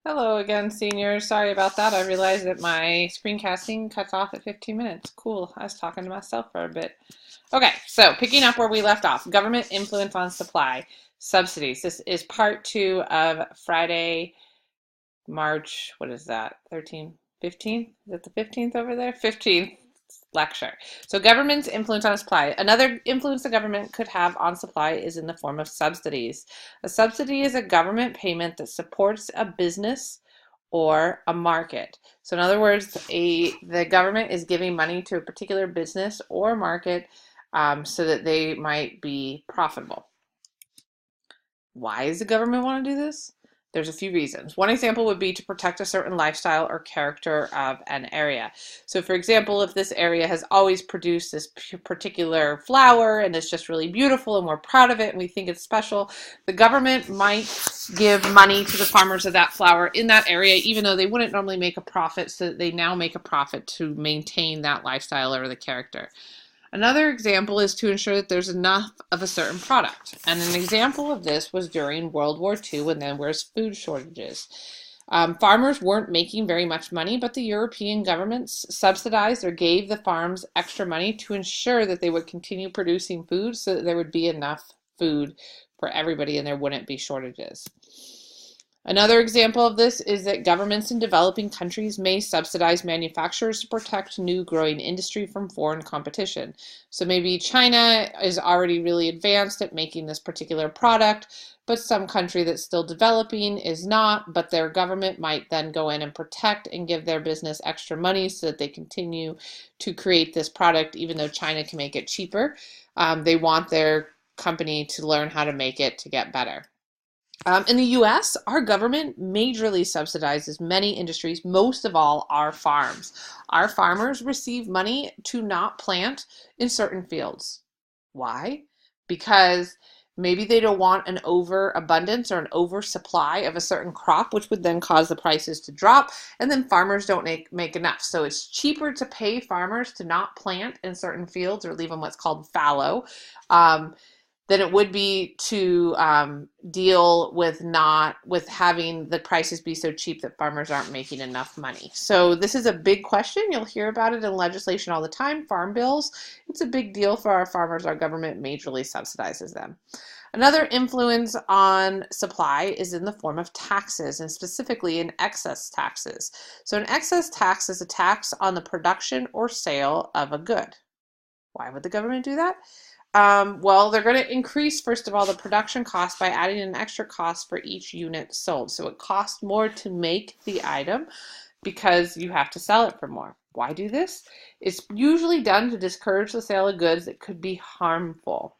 Hello again, seniors. Sorry about that. I realized that my screencasting cuts off at 15 minutes. Cool. I was talking to myself for a bit. Okay, so picking up where we left off, government influence on supply, subsidies. This is part two of Friday, March, what is that? 13th, 15th? Is it the 15th over there? 15th lecture. So government's influence on supply. Another influence the government could have on supply is in the form of subsidies. A subsidy is a government payment that supports a business or a market. So in other words, the government is giving money to a particular business or market so that they might be profitable. Why does the government want to do this? There's a few reasons. One example would be to protect a certain lifestyle or character of an area. So for example, if this area has always produced this particular flower and it's just really beautiful and we're proud of it and we think it's special, the government might give money to the farmers of that flower in that area, even though they wouldn't normally make a profit, so that they now make a profit to maintain that lifestyle or the character. Another example is to ensure that there's enough of a certain product. And an example of this was during World War II when there was food shortages. Farmers weren't making very much money, but the European governments subsidized or gave the farms extra money to ensure that they would continue producing food so that there would be enough food for everybody and there wouldn't be shortages. Another example of this is that governments in developing countries may subsidize manufacturers to protect new growing industry from foreign competition. So maybe China is already really advanced at making this particular product, but some country that's still developing is not, but their government might then go in and protect and give their business extra money so that they continue to create this product even though China can make it cheaper. They want their company to learn how to make it to get better. In the US, our government majorly subsidizes many industries, most of all our farms. Our farmers receive money to not plant in certain fields. Why? Because maybe they don't want an overabundance or an oversupply of a certain crop, which would then cause the prices to drop, and then farmers don't make enough. So it's cheaper to pay farmers to not plant in certain fields or leave them what's called fallow. Than it would be to deal with having the prices be so cheap that farmers aren't making enough money. So this is a big question. You'll hear about it in legislation all the time, farm bills. It's a big deal for our farmers. Our government majorly subsidizes them. Another influence on supply is in the form of taxes, and specifically in excess taxes. So an excess tax is a tax on the production or sale of a good. Why would the government do that? Well, they're going to increase, first of all, the production cost by adding an extra cost for each unit sold. So it costs more to make the item because you have to sell it for more. Why do this? It's usually done to discourage the sale of goods that could be harmful.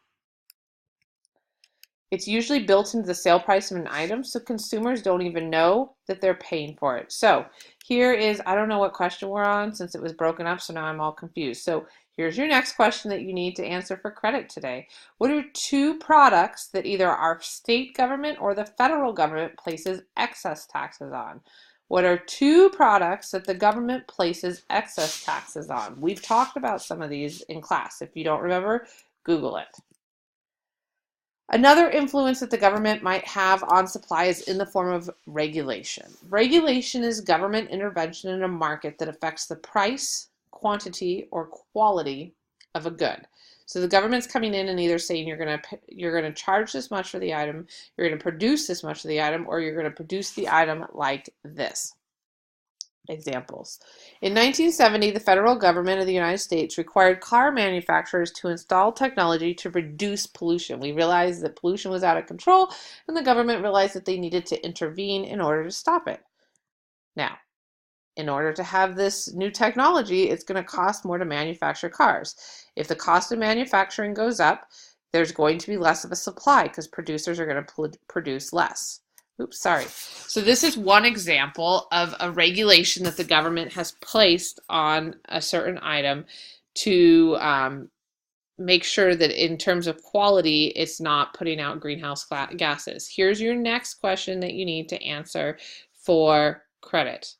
It's usually built into the sale price of an item, so consumers don't even know that they're paying for it. So here is, I don't know what question we're on since it was broken up, so now I'm all confused. So here's your next question that you need to answer for credit today. What are two products that either our state government or the federal government places excess taxes on? What are two products that the government places excess taxes on? We've talked about some of these in class. If you don't remember, Google it. Another influence that the government might have on supply is in the form of regulation. Regulation is government intervention in a market that affects the price, quantity, or quality of a good. So the government's coming in and either saying you're going to charge this much for the item, you're going to produce this much for the item, or you're going to produce the item like this. Examples. In 1970, the federal government of the United States required car manufacturers to install technology to reduce pollution. We realized that pollution was out of control, and the government realized that they needed to intervene in order to stop it. Now, in order to have this new technology, it's going to cost more to manufacture cars. If the cost of manufacturing goes up, there's going to be less of a supply because producers are going to produce less. Oops, sorry. So this is one example of a regulation that the government has placed on a certain item to make sure that in terms of quality, it's not putting out greenhouse gases. Here's your next question that you need to answer for credit.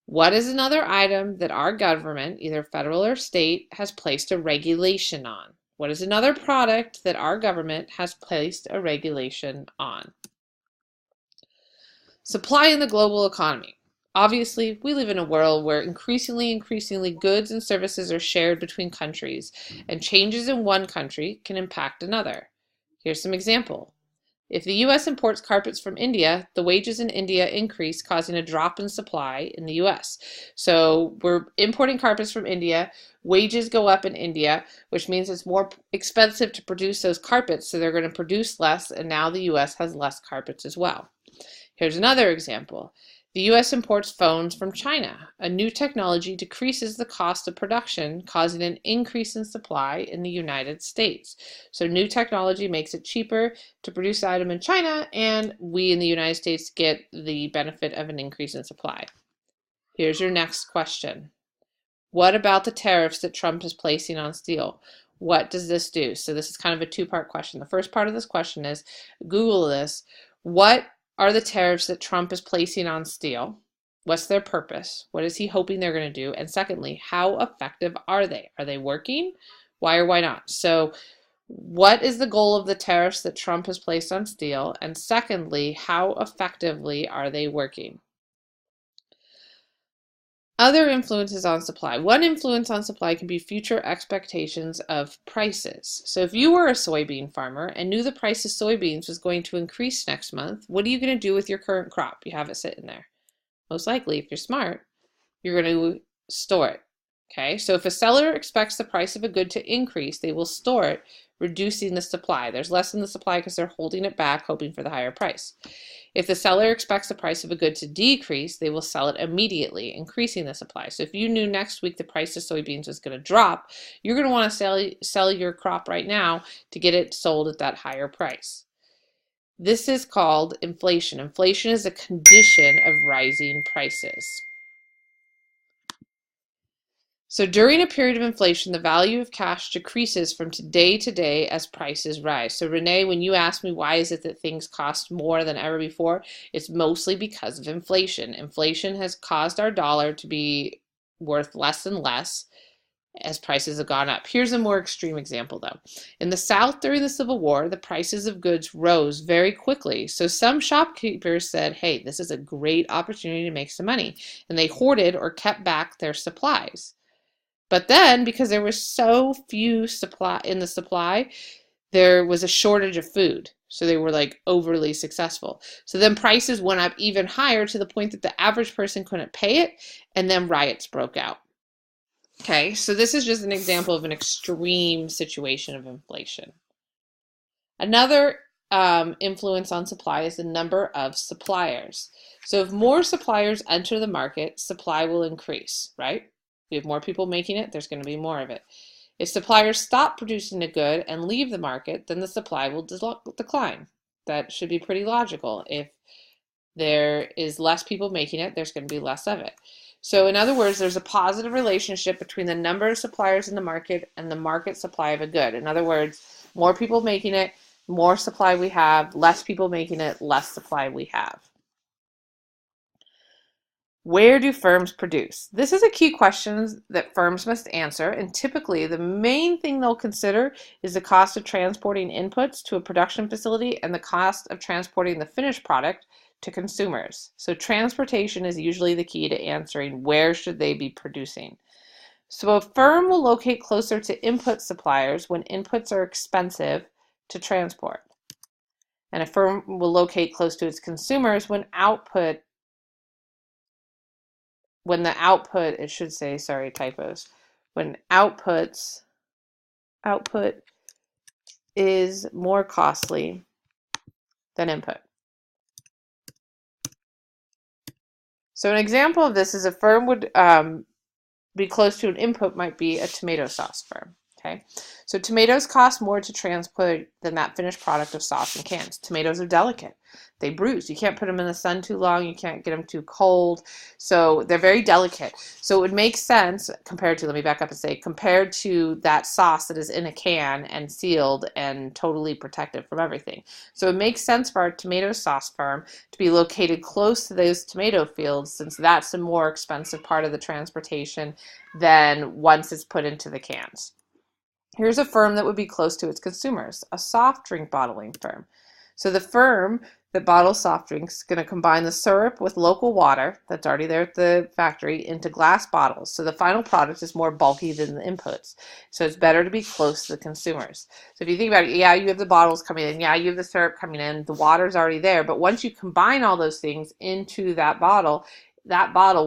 What is another item that our government, either federal or state, has placed a regulation on? What is another product that our government has placed a regulation on? Supply in the global economy. Obviously, we live in a world where increasingly goods and services are shared between countries, and changes in one country can impact another. Here's some example. If the US imports carpets from India, the wages in India increase, causing a drop in supply in the US. So we're importing carpets from India, wages go up in India, which means it's more expensive to produce those carpets, so they're going to produce less, and now the US has less carpets as well. Here's another example. The US imports phones from China. A new technology decreases the cost of production, causing an increase in supply in the United States. So new technology makes it cheaper to produce the item in China, and we in the United States get the benefit of an increase in supply. Here's your next question. What about the tariffs that Trump is placing on steel? What does this do? So this is kind of a two-part question. The first part of this question is, Google this. What are the tariffs that Trump is placing on steel? What's their purpose? What is he hoping they're going to do? And secondly, how effective are they? Are they working? Why or why not? So what is the goal of the tariffs that Trump has placed on steel? And secondly, how effectively are they working? Other influences on supply. One influence on supply can be future expectations of prices. So if you were a soybean farmer and knew the price of soybeans was going to increase next month, what are you going to do with your current crop? You have it sitting there. Most likely, if you're smart, you're going to store it. Okay, so if a seller expects the price of a good to increase, they will store it, reducing the supply. There's less in the supply because they're holding it back, hoping for the higher price. If the seller expects the price of a good to decrease, they will sell it immediately, increasing the supply. So if you knew next week the price of soybeans was going to drop, you're going to want to sell your crop right now to get it sold at that higher price. This is called inflation. Inflation is a condition of rising prices. So during a period of inflation, the value of cash decreases from day to day as prices rise. So Renee, when you ask me why is it that things cost more than ever before, it's mostly because of inflation. Inflation has caused our dollar to be worth less and less as prices have gone up. Here's a more extreme example though. In the South during the Civil War, the prices of goods rose very quickly. So some shopkeepers said, hey, this is a great opportunity to make some money. And they hoarded or kept back their supplies. But then, because there was so few supply, there was a shortage of food. So they were like overly successful. So then prices went up even higher to the point that the average person couldn't pay it, and then riots broke out. Okay, so this is just an example of an extreme situation of inflation. Another influence on supply is the number of suppliers. So if more suppliers enter the market, supply will increase, right? We have more people making it, there's going to be more of it. If suppliers stop producing a good and leave the market, then the supply will decline. That should be pretty logical. If there is less people making it, there's going to be less of it. So in other words, there's a positive relationship between the number of suppliers in the market and the market supply of a good. In other words, more people making it, more supply we have, less people making it, less supply we have. Where do firms produce? This is a key question that firms must answer, and typically the main thing they'll consider is the cost of transporting inputs to a production facility and the cost of transporting the finished product to consumers. So transportation is usually the key to answering where should they be producing. So a firm will locate closer to input suppliers when inputs are expensive to transport. And a firm will locate close to its consumers when output is more costly than input. So an example of this is a firm would be close to an input might be a tomato sauce firm. Okay, so tomatoes cost more to transport than that finished product of sauce in cans. Tomatoes are delicate. They bruise. You can't put them in the sun too long. You can't get them too cold. So they're very delicate. So it would make sense compared to, let me back up and say, compared to that sauce that is in a can and sealed and totally protected from everything. So it makes sense for our tomato sauce firm to be located close to those tomato fields, since that's a more expensive part of the transportation than once it's put into the cans. Here's a firm that would be close to its consumers, a soft drink bottling firm. So the firm that bottles soft drinks, going to combine the syrup with local water that's already there at the factory into glass bottles. So the final product is more bulky than the inputs. So it's better to be close to the consumers. So if you think about it, yeah, you have the bottles coming in, yeah, you have the syrup coming in, the water's already there. But once you combine all those things into that bottle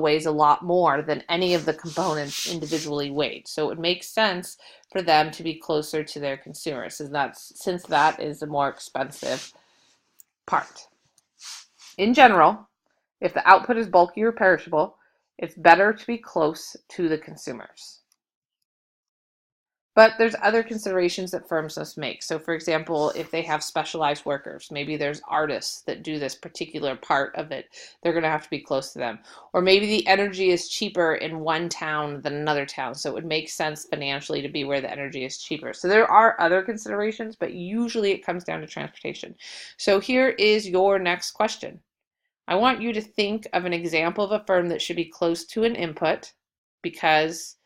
weighs a lot more than any of the components individually weighed. So it makes sense for them to be closer to their consumers, and since that is the more expensive part. In general, if the output is bulky or perishable, it's better to be close to the consumers. But there's other considerations that firms must make. So for example, if they have specialized workers, maybe there's artists that do this particular part of it, they're going to have to be close to them. Or maybe the energy is cheaper in one town than another town, so it would make sense financially to be where the energy is cheaper. So there are other considerations, but usually it comes down to transportation. So here is your next question. I want you to think of an example of a firm that should be close to an input because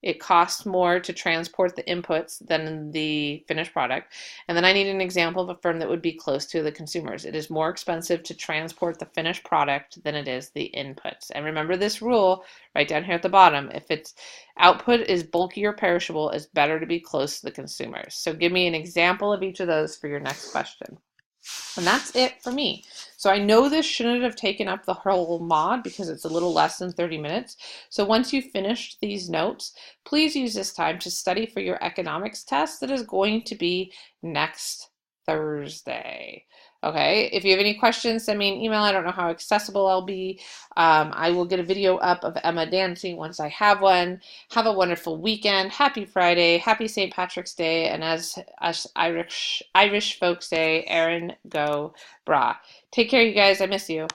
it costs more to transport the inputs than the finished product. And then I need an example of a firm that would be close to the consumers. It is more expensive to transport the finished product than it is the inputs. And remember this rule right down here at the bottom. If its output is bulky or perishable, it's better to be close to the consumers. So give me an example of each of those for your next question. And that's it for me. So I know this shouldn't have taken up the whole mod because it's a little less than 30 minutes. So once you've finished these notes, please use this time to study for your economics test that is going to be next Thursday. Okay, if you have any questions, send me an email. I don't know how accessible I'll be. I will get a video up of Emma dancing once I have one. Have a wonderful weekend. Happy Friday. Happy St. Patrick's Day. And as us Irish folks say, Erin go bragh. Take care, you guys. I miss you.